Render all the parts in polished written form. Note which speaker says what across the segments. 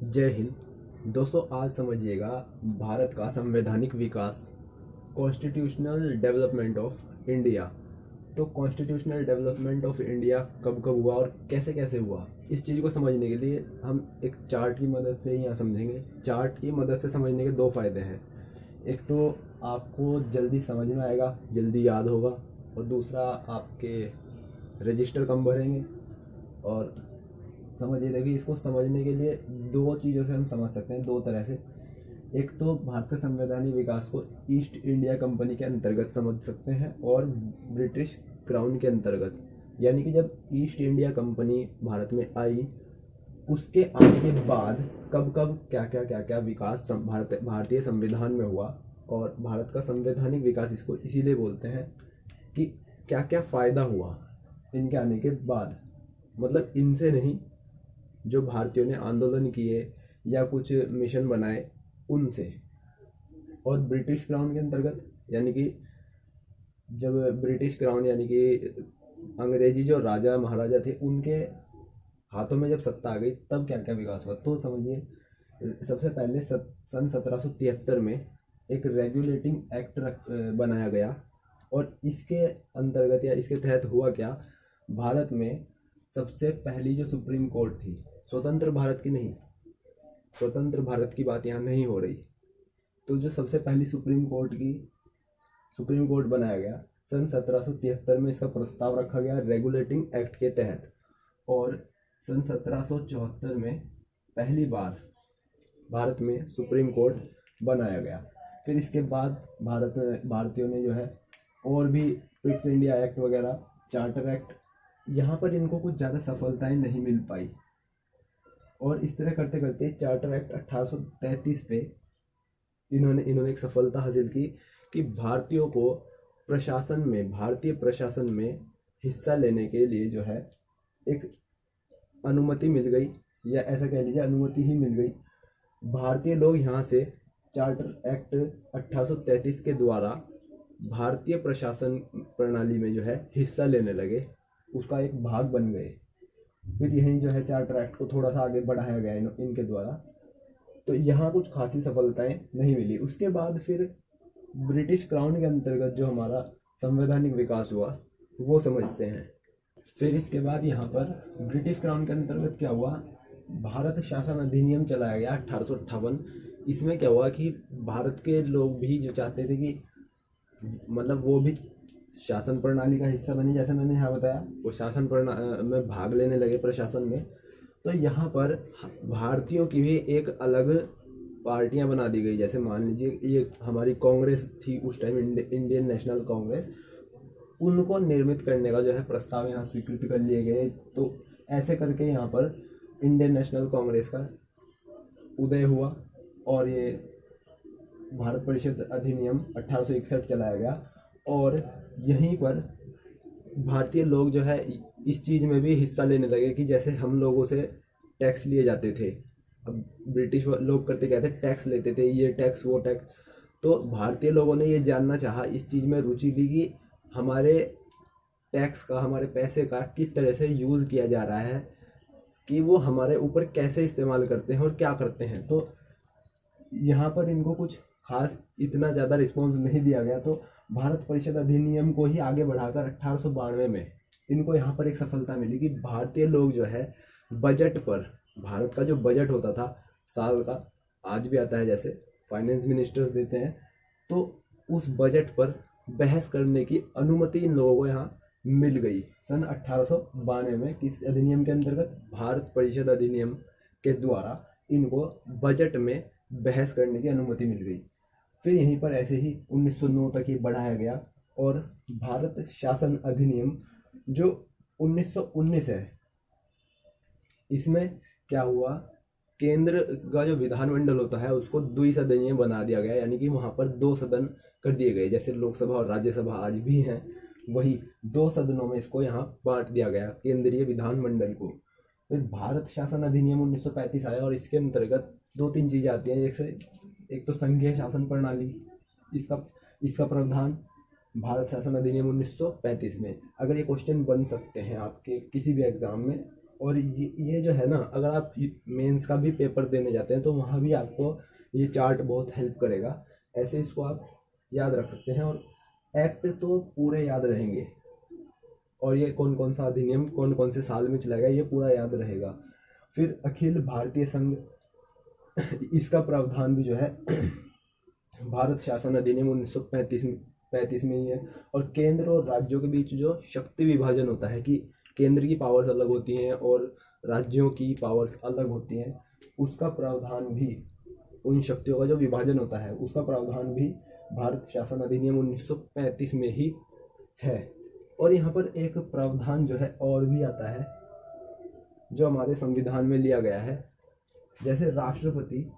Speaker 1: जय हिंद दोस्तों। आज समझिएगा भारत का संवैधानिक विकास, कॉन्स्टिट्यूशनल डेवलपमेंट ऑफ इंडिया। तो कॉन्स्टिट्यूशनल डेवलपमेंट ऑफ इंडिया कब कब हुआ और कैसे कैसे हुआ, इस चीज़ को समझने के लिए हम एक चार्ट की मदद से ही यहाँ समझेंगे। चार्ट की मदद से समझने के दो फायदे हैं। एक तो आपको जल्दी समझ में आएगा, जल्दी याद होगा, और दूसरा आपके रजिस्टर कम भरेंगे। और समझिए, देखिए, इसको समझने के लिए दो चीज़ों से हम समझ सकते हैं, दो तरह से। एक तो भारत के संवैधानिक विकास को ईस्ट इंडिया कंपनी के अंतर्गत समझ सकते हैं और ब्रिटिश क्राउन के अंतर्गत, यानी कि जब ईस्ट इंडिया कंपनी भारत में आई उसके आने के बाद कब कब क्या क्या विकास भारतीय संविधान में हुआ। और भारत का संवैधानिक विकास इसको इसीलिए बोलते हैं कि क्या क्या फ़ायदा हुआ इनके आने के बाद। मतलब इनसे नहीं, जो भारतीयों ने आंदोलन किए या कुछ मिशन बनाए उनसे। और ब्रिटिश क्राउन के अंतर्गत, यानी कि जब ब्रिटिश क्राउन यानी कि अंग्रेजी जो राजा महाराजा थे उनके हाथों में जब सत्ता आ गई तब क्या क्या विकास हुआ। तो समझिए, सबसे पहले सन 1773 में एक रेगुलेटिंग एक्ट बनाया गया। और इसके अंतर्गत या इसके तहत हुआ क्या, भारत में सबसे पहली जो सुप्रीम कोर्ट थी, स्वतंत्र भारत की नहीं, स्वतंत्र भारत की बात यहाँ नहीं हो रही, तो जो सबसे पहली सुप्रीम कोर्ट बनाया गया सन 1773 में, इसका प्रस्ताव रखा गया रेगुलेटिंग एक्ट के तहत। और सन 1774 में पहली बार भारत में सुप्रीम कोर्ट बनाया गया। फिर इसके बाद भारतीयों ने जो है और भी पिट्स इंडिया एक्ट वगैरह, चार्टर एक्ट, यहाँ पर इनको कुछ ज़्यादा सफलताएं नहीं मिल पाई। और इस तरह करते करते चार्टर एक्ट 1833 पे इन्होंने एक सफलता हासिल की कि भारतीयों को भारतीय प्रशासन में हिस्सा लेने के लिए जो है एक अनुमति मिल गई, या ऐसा कह लीजिए अनुमति ही मिल गई। भारतीय लोग यहाँ से चार्टर एक्ट 1833 के द्वारा भारतीय प्रशासन प्रणाली में जो है हिस्सा लेने लगे, उसका एक भाग बन गए। फिर यहीं जो है चार्टर एक्ट को थोड़ा सा आगे बढ़ाया गया इनके द्वारा। तो यहाँ कुछ खासी सफलताएं नहीं मिली। उसके बाद फिर ब्रिटिश क्राउन के अंतर्गत जो हमारा संवैधानिक विकास हुआ वो समझते हैं। फिर इसके बाद यहाँ पर ब्रिटिश क्राउन के अंतर्गत क्या हुआ, भारत शासन अधिनियम चलाया गया 1858। इसमें क्या हुआ कि भारत के लोग भी जो चाहते थे कि मतलब वो भी शासन प्रणाली का हिस्सा बने, जैसे मैंने यहाँ बताया, वो शासन में भाग लेने लगे प्रशासन में। तो यहाँ पर भारतीयों की भी एक अलग पार्टियां बना दी गई। जैसे मान लीजिए ये हमारी कांग्रेस थी उस टाइम, इंडियन नेशनल कांग्रेस, उनको निर्मित करने का जो है प्रस्ताव यहाँ स्वीकृत कर लिए गए। तो ऐसे करके यहाँ पर इंडियन नेशनल कांग्रेस का उदय हुआ और ये भारत परिषद अधिनियम 1861 चलाया गया। और यहीं पर भारतीय लोग जो है इस चीज़ में भी हिस्सा लेने लगे कि जैसे हम लोगों से टैक्स लिए जाते थे, अब ब्रिटिश लोग करते क्या थे, टैक्स लेते थे, ये टैक्स वो टैक्स। तो भारतीय लोगों ने ये जानना चाहा, इस चीज़ में रुचि ली कि हमारे टैक्स का, हमारे पैसे का किस तरह से यूज़ किया जा रहा है, कि वो हमारे ऊपर कैसे इस्तेमाल करते हैं और क्या करते हैं। तो यहाँ पर इनको कुछ खास इतना ज़्यादा रिस्पॉन्स नहीं दिया गया। तो भारत परिषद अधिनियम को ही आगे बढ़ाकर 1892 में इनको यहाँ पर एक सफलता मिली कि भारतीय लोग जो है बजट पर, भारत का जो बजट होता था साल का, आज भी आता है, जैसे फाइनेंस मिनिस्टर्स देते हैं, तो उस बजट पर बहस करने की अनुमति इन लोगों को यहाँ मिल गई सन 1892 में। किस अधिनियम के अंतर्गत, भारत परिषद अधिनियम के द्वारा इनको बजट में बहस करने की अनुमति मिल गई। फिर यहीं पर ऐसे ही 1909 तक ये बढ़ाया गया। और भारत शासन अधिनियम जो 1919 है, इसमें क्या हुआ, केंद्र का जो विधानमंडल होता है उसको द्विसदनीय बना दिया गया, यानी कि वहाँ पर दो सदन कर दिए गए। जैसे लोकसभा और राज्यसभा आज भी हैं, वही दो सदनों में इसको यहाँ बांट दिया गया, केंद्रीय विधानमंडल को। फिर भारत शासन अधिनियम 1935 आया और इसके अंतर्गत दो तीन चीज़ें आती हैं। जैसे एक तो संघीय शासन प्रणाली, इसका प्रावधान भारत शासन अधिनियम 1935 में। अगर ये क्वेश्चन बन सकते हैं आपके किसी भी एग्जाम में, और ये जो है ना, अगर आप मेंस का भी पेपर देने जाते हैं तो वहाँ भी आपको ये चार्ट बहुत हेल्प करेगा। ऐसे इसको आप याद रख सकते हैं, और एक्ट तो पूरे याद रहेंगे, और ये कौन कौन सा अधिनियम कौन कौन से साल में चलाएगा ये पूरा याद रहेगा। फिर अखिल भारतीय संघ, इसका प्रावधान भी जो है भारत शासन अधिनियम 1935 में ही है। और केंद्र और राज्यों के बीच जो शक्ति विभाजन होता है कि केंद्र की पावर्स अलग होती हैं और राज्यों की पावर्स अलग होती हैं, उसका प्रावधान भी, उन शक्तियों का जो विभाजन होता है उसका प्रावधान भी भारत शासन अधिनियम 1935 में ही है। और यहाँ पर एक प्रावधान जो है और भी आता है जो हमारे संविधान में लिया गया है। जैसे राष्ट्रपति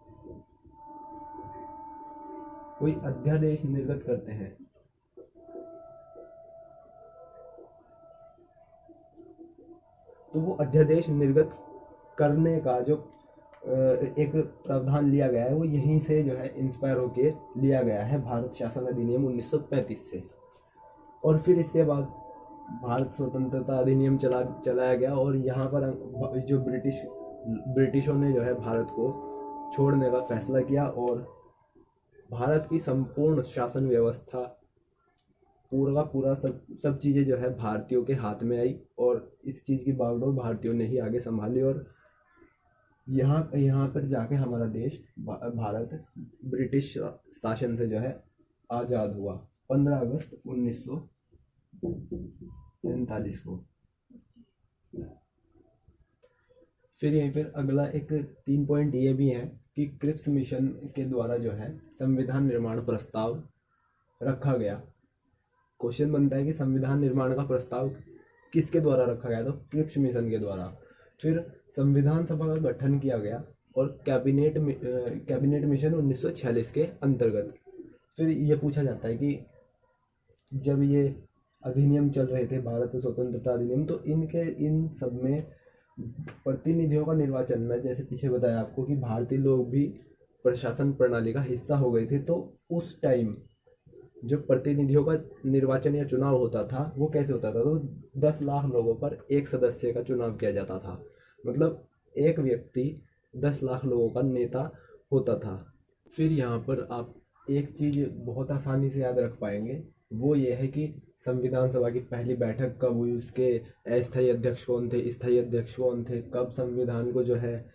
Speaker 1: कोई अध्यादेश निर्गत करते हैं तो वो अध्यादेश निर्गत करने का जो एक प्रावधान लिया गया है वो यहीं से जो है इंस्पायर होके लिया गया है, भारत शासन अधिनियम 1935 से। और फिर इसके बाद भारत स्वतंत्रता अधिनियम चलाया गया, और यहाँ पर जो ब्रिटिशों ने जो है भारत को छोड़ने का फैसला किया, और भारत की संपूर्ण शासन व्यवस्था पूरा का पूरा सब चीज़ें जो है भारतीयों के हाथ में आई, और इस चीज़ की बागडोर भारतीयों ने ही आगे संभाली। और यहाँ पर जाके हमारा देश भारत ब्रिटिश शासन से जो है आज़ाद हुआ 15 अगस्त 1947 को। फिर यहीं पर अगला एक 3 पॉइंट ये भी है कि क्रिप्स मिशन के द्वारा जो है संविधान निर्माण प्रस्ताव रखा गया। क्वेश्चन बनता है कि संविधान निर्माण का प्रस्ताव किसके द्वारा रखा गया, तो क्रिप्स मिशन के द्वारा। फिर संविधान सभा का गठन किया गया, और कैबिनेट मिशन 1946 के अंतर्गत। फिर ये पूछा जाता है कि जब ये अधिनियम चल रहे थे, भारत स्वतंत्रता अधिनियम, तो इन सब में प्रतिनिधियों का निर्वाचन में, जैसे पीछे बताया आपको कि भारतीय लोग भी प्रशासन प्रणाली का हिस्सा हो गए थे, तो उस टाइम जो प्रतिनिधियों का निर्वाचन या चुनाव होता था वो कैसे होता था, तो 10 लाख लोगों पर एक सदस्य का चुनाव किया जाता था। मतलब एक व्यक्ति 10 लाख लोगों का नेता होता था। फिर यहाँ पर आप एक चीज़ बहुत आसानी से याद रख पाएंगे, वो ये है कि संविधान सभा की पहली बैठक कब हुई, उसके अस्थायी अध्यक्ष कौन थे, स्थायी अध्यक्ष कौन थे, कब संविधान को जो है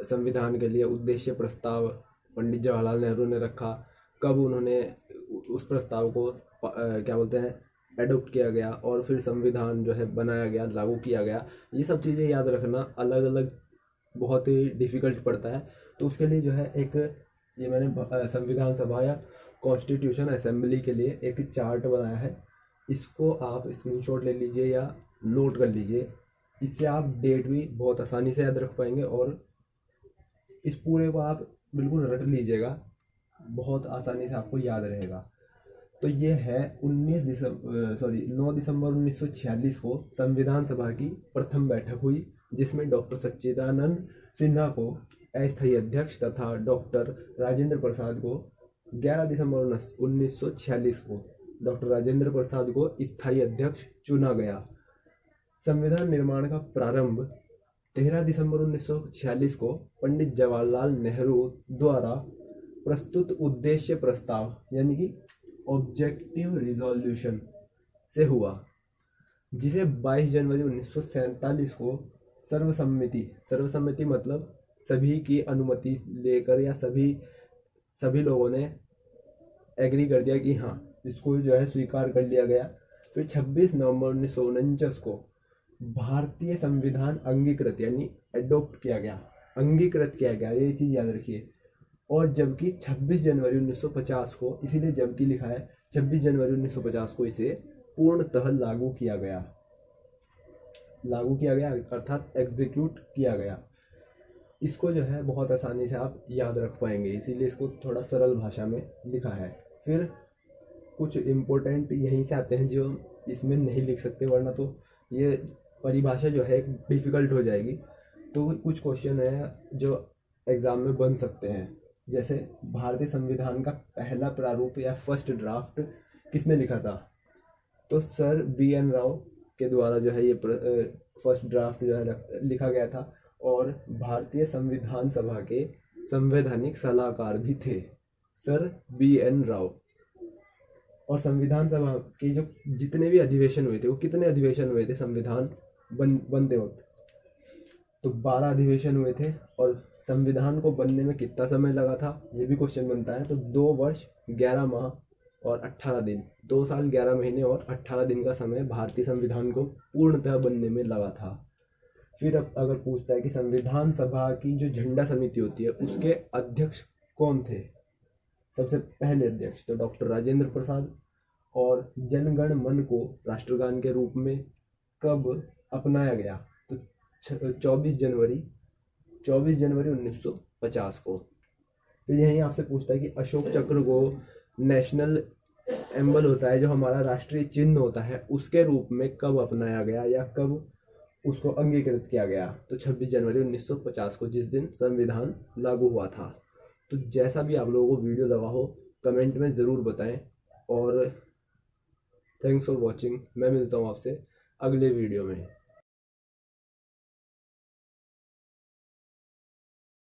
Speaker 1: संविधान के लिए उद्देश्य प्रस्ताव पंडित जवाहरलाल नेहरू ने रखा, कब उन्होंने उस प्रस्ताव को क्या बोलते हैं एडोप्ट किया गया, और फिर संविधान जो है बनाया गया, लागू किया गया। ये सब चीज़ें याद रखना अलग अलग बहुत ही डिफ़िकल्ट पड़ता है। तो उसके लिए जो है एक ये मैंने संविधान सभा या कॉन्स्टिट्यूशन असेंबली के लिए एक चार्ट बनाया है। इसको आप स्क्रीनशॉट ले लीजिए या नोट कर लीजिए, इससे आप डेट भी बहुत आसानी से याद रख पाएंगे, और इस पूरे को आप बिल्कुल रट लीजिएगा, बहुत आसानी से आपको याद रहेगा। तो ये है 9 दिसंबर 1946 को संविधान सभा की प्रथम बैठक हुई, जिसमें डॉक्टर सच्चिदानंद सिन्हा को अस्थायी अध्यक्ष तथा डॉक्टर राजेंद्र प्रसाद को 11 दिसंबर 1946 को डॉक्टर राजेंद्र प्रसाद को स्थायी अध्यक्ष चुना गया। संविधान निर्माण का प्रारंभ 13 दिसंबर 1946 को पंडित जवाहरलाल नेहरू द्वारा प्रस्तुत उद्देश्य प्रस्ताव यानी कि ऑब्जेक्टिव रिजोल्यूशन से हुआ, जिसे 22 जनवरी 1947 को सर्वसम्मति मतलब सभी की अनुमति लेकर या सभी लोगों ने एग्री कर दिया कि हाँ इसको जो है स्वीकार कर लिया गया। फिर 26 नवंबर 1949 को भारतीय संविधान अंगीकृत यानी एडॉप्ट किया गया, ये चीज़ याद रखिए। और जबकि 26 जनवरी 1950 को, इसीलिए जबकि लिखा है, 26 जनवरी 1950 को इसे पूर्णतः लागू किया गया अर्थात एग्जीक्यूट किया गया। इसको जो है बहुत आसानी से आप याद रख पाएंगे, इसीलिए इसको थोड़ा सरल भाषा में लिखा है। फिर कुछ इम्पोर्टेंट यहीं से आते हैं जो इसमें नहीं लिख सकते, वरना तो ये परिभाषा जो है डिफ़िकल्ट हो जाएगी। तो कुछ क्वेश्चन है जो एग्ज़ाम में बन सकते हैं, जैसे भारतीय संविधान का पहला प्रारूप या फर्स्ट ड्राफ्ट किसने लिखा था, तो सर बी एन राव के द्वारा जो है ये फर्स्ट ड्राफ्ट जो है लिखा गया था, और भारतीय संविधान सभा के संवैधानिक सलाहकार भी थे सर BN राव। और संविधान सभा के जो जितने भी अधिवेशन हुए थे, वो कितने अधिवेशन हुए थे संविधान बनते वक्त? तो 12 अधिवेशन हुए थे। और संविधान को बनने में कितना समय लगा था, ये भी क्वेश्चन बनता है। तो 2 वर्ष 11 माह और 18 दिन, 2 साल 11 महीने और 18 दिन का समय भारतीय संविधान को पूर्णतः बनने में लगा था। फिर अब अगर पूछता है कि संविधान सभा की जो झंडा समिति होती है, उसके अध्यक्ष कौन थे? सबसे पहले अध्यक्ष तो डॉक्टर राजेंद्र प्रसाद। और जनगण मन को राष्ट्रगान के रूप में कब अपनाया गया? तो 24 जनवरी 1950 को। फिर यहीं आपसे पूछता है कि अशोक चक्र को नेशनल एम्बल होता है, जो हमारा राष्ट्रीय चिन्ह होता है, उसके रूप में कब अपनाया गया या कब उसको अंगीकृत किया गया? तो 26 जनवरी 1950 को, जिस दिन संविधान लागू हुआ था। तो जैसा भी आप लोगों को वीडियो लगा हो, कमेंट में ज़रूर बताएं। और थैंक्स फॉर वॉचिंग। मैं मिलता हूँ आपसे अगले वीडियो में।